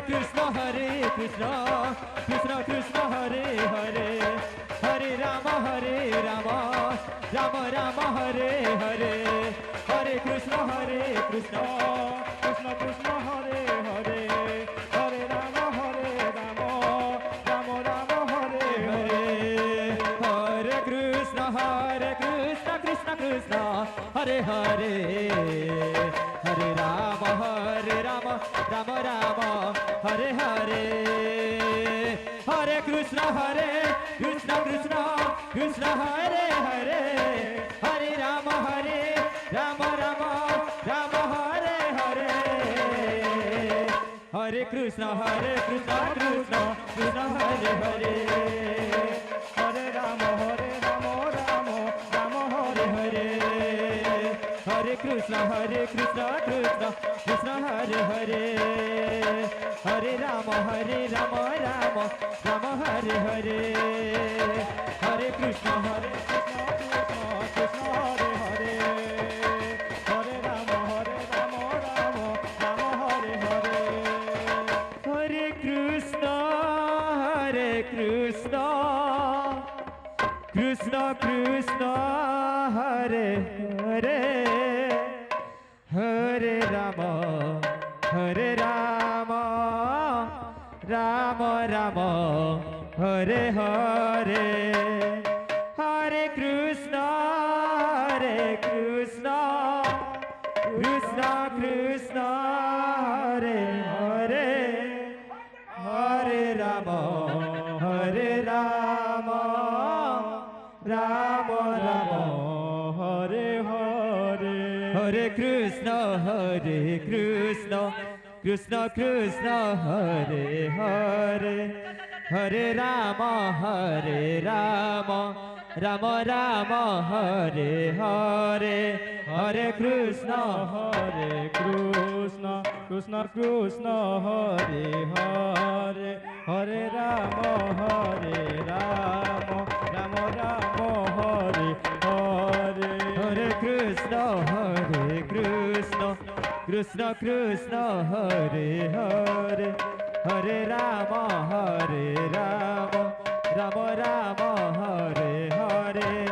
Krishna Krishna Krishna Hare Hare Hare Rama Rama Rama Hare Hare Hare Krishna Krishna Krishna Hare Hare Hare Rama Rama Rama Hare Hare Hare Krishna Krishna Krishna Hare Hare Hare Rama Rama Rama Hare Hare Hare Krishna Krishna Krishna Hare Hare Hare Rama Rama Hare Hare Hare Krishna Krishna Krishna Hare Hare Hare Rama Rama Hare Hare Hare Krishna Krishna Hare Hare Hare Rama Rama Hare Hare Hare Krishna Krishna Hare Hare Hare Rama Rama Hare Hare Hare Krishna Krishna Krishna Hare Hare Hare Rama Rama Hare Hare Hare Krishna Krishna Krishna Hare Hare Hare Rama Rama Hare Hare Hare Krishna Krishna Hare Hare Hare Rama Rama Hare Hare Hare Krishna Krishna Hare Hare Hare Rama Rama Hare Hare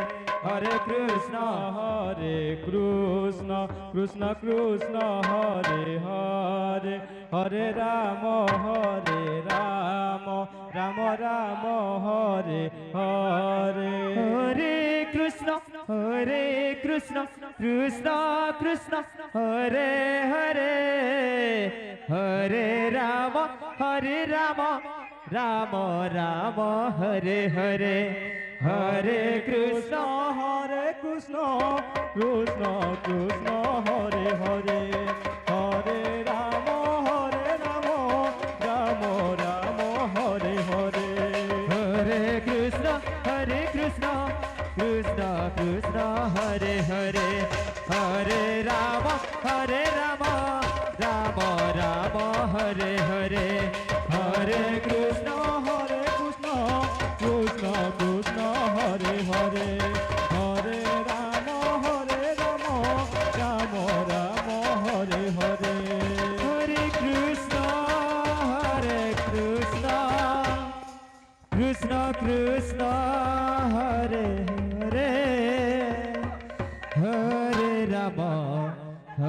Hare Krishna Krishna Hare Hare Hare Rama Rama Hare Hare Hare Krishna Krishna Hare Hare Hare Rama Rama Hare Hare Hare Krishna Krishna Hare Hare Hare Rama Rama Hare Hare Hare Krishna Krishna Hare Hare Hare Rama Rama Hare Hare Hare Krishna Krishna Hare Hare Hare Rama Rama Hare Hare Hare Krishna Krishna Hare Hare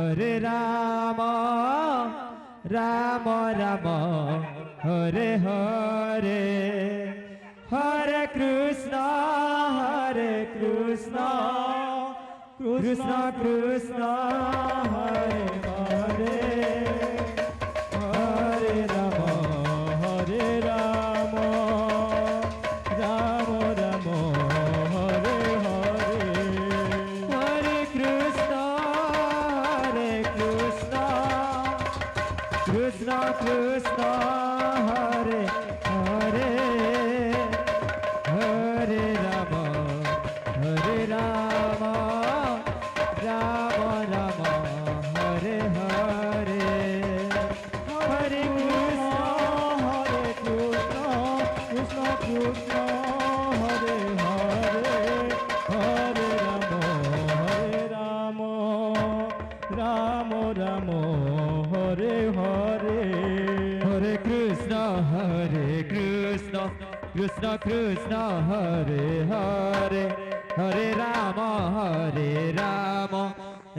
Hare Rama Rama Hare Hare Hare Krishna Krishna Hare Hare Hare Rama Rama Hare Hare Hare Krishna Krishna Hare Hare Hare Rama Rama Hare Hare Hare Krishna Krishna Hare Hare Hare Rama Rama Hare Hare Hare Krishna Krishna Hare Hare Hare Rama Rama Hare Hare Hare Krishna Krishna Krishna Hare Hare Hare Ram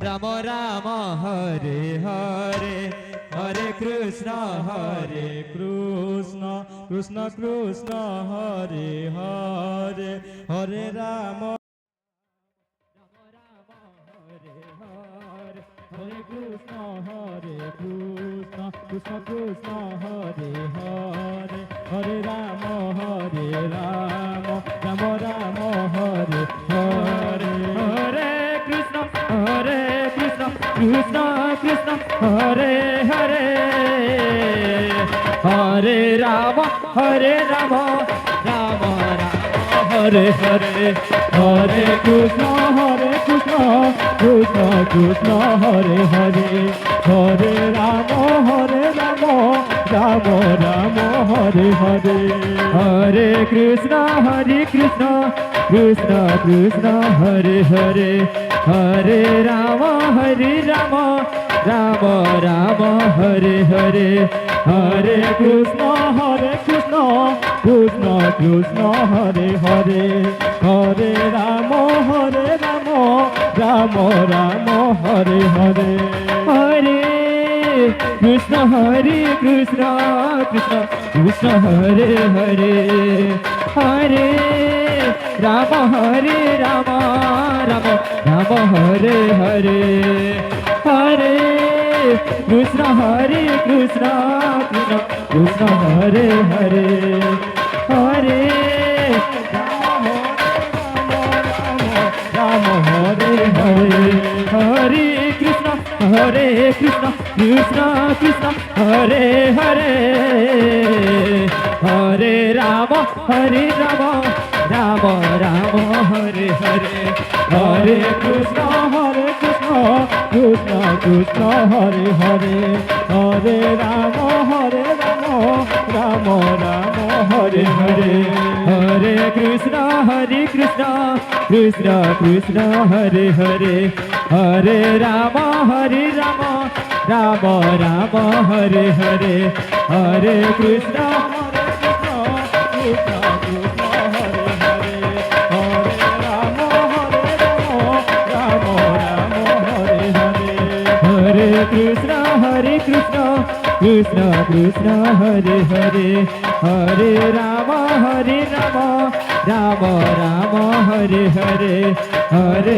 Ram Ram Hare Hare Hare Krishna Krishna Krishna Hare Hare Hare Ram Hare Krishna Krishna Krishna Hare Hare Hare Rama Rama Rama Hare Hare Hare Krishna Krishna Krishna Hare Hare Hare Rama Rama Rama Hare Hare Hare Krishna Krishna Krishna Hare Hare Hare Rama Rama Rama Hare Hare Hare Krishna Krishna Krishna Hare Hare Hare Rama Rama Rama Hare Hare Hare Krishna Krishna Krishna Hare Hare Hare Rama Rama Hare Hare Hare Krishna Krishna Krishna Hare Hare Hare Rama Rama Rama Hare Hare Hare Krishna Krishna Krishna Hare Hare Hare Rama Hare Hare Krishna Krishna Krishna Hare Hare Hare Rama Rama Rama Hare Hare Hare Krishna Krishna Hare Hare Hare Rama Rama Hare Hare Hare Krishna Krishna Hare Hare Hare Rama Rama Hare Hare Hare Krishna Krishna Hare Hare Hare Rama Rama Hare Hare Hare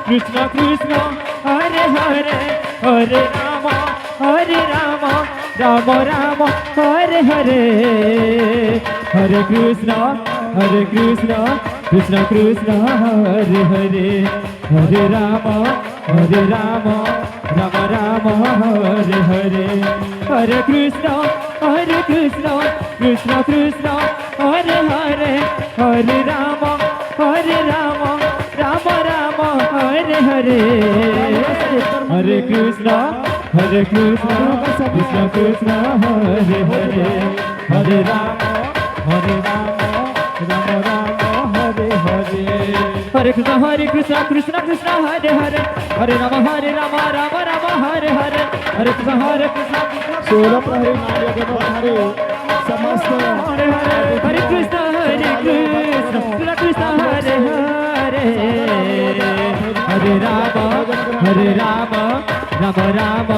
Krishna Krishna Hare Hare Hare Rama Rama Hare Hare Hare Krishna Krishna Hare Hare Hare Rama Rama Hare Hare Hare Krishna Krishna Hare Hare Hare Rama Rama Hare Hare Hare Krishna Krishna Hare Hare Hare Rama Rama Hare Hare Hare Krishna Krishna Hare Hare Hare Rama Rama Hare Hare Hare Krishna Krishna Hare Hare Hare Rama Rama Hare Hare Hare Krishna Krishna Hare Hare Hare Rama Rama Hare Hare Hare Krishna Sola Hare Hare समस्त हरे हरे हरे कृष्ण कृष्ण हरे हरे हरे राम राम राम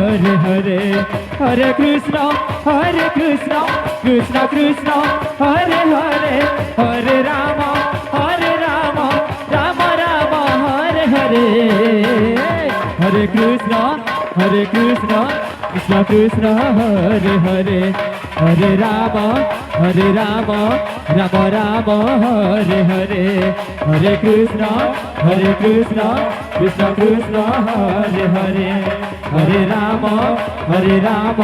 हरे हरे हरे कृष्ण कृष्ण कृष्ण हरे हरे हरे राम राम राम हरे हरे हरे कृष्ण कृष्ण कृष्ण हरे हरे हरे राम राम राम हरे हरे हरे कृष्ण कृष्ण कृष्ण हरे हरे हरे राम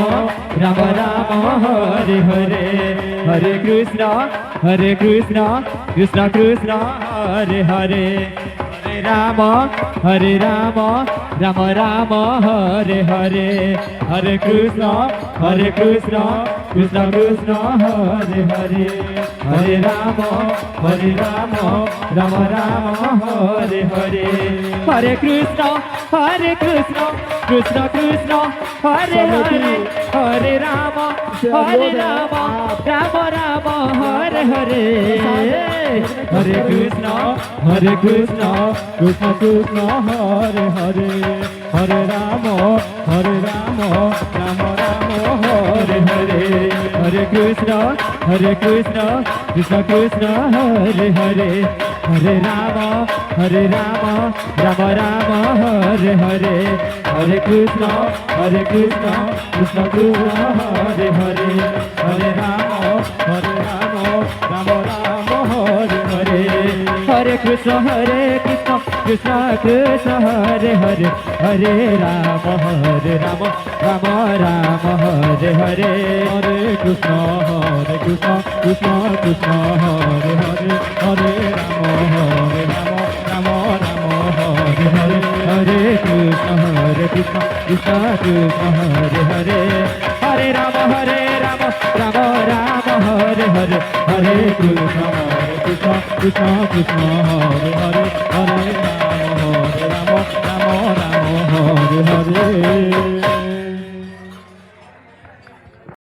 राम राम हरे हरे हरे कृष्ण कृष्ण कृष्ण हरे हरे हरे রাম রাম রাম হরে হরে হরে কৃষ্ণ কৃষ্ণ কৃষ্ণ হরে হরে হরে রাম রাম রাম হরে হরে হরে কৃষ্ণ কৃষ্ণ কৃষ্ণ হরে হরে হরে রাম রাম রাম হরে হরে হরে কৃষ্ণ কৃষ্ণ কৃষ্ণ হরে হরে হরে রাম রাম রাম হরে হরে হরে কৃষ্ণ কৃষ্ণ কৃষ্ণ হরে হরে হরে রাম রাম রাম হরে হরে হরে কৃষ্ণ কৃষ্ণ হরে হরে হরে রাম রাম হরে হরে হরে কৃষ্ণ কৃষ্ণ কৃষ্ণ হরে হরে হরে রাম রাম রাম হরে হরে হরে কৃষ্ণ কৃষ্ণ কৃষ্ণ হরে হরে হরে রাম রাম হরে হরে হরে কৃষ্ণ কৃষ্ণ কৃষ্ণ হরে হরে হরে রাম রাম হরে হরে হরে কৃষ্ণ কৃষ্ণ কৃষ্ণ হরে হরে হরে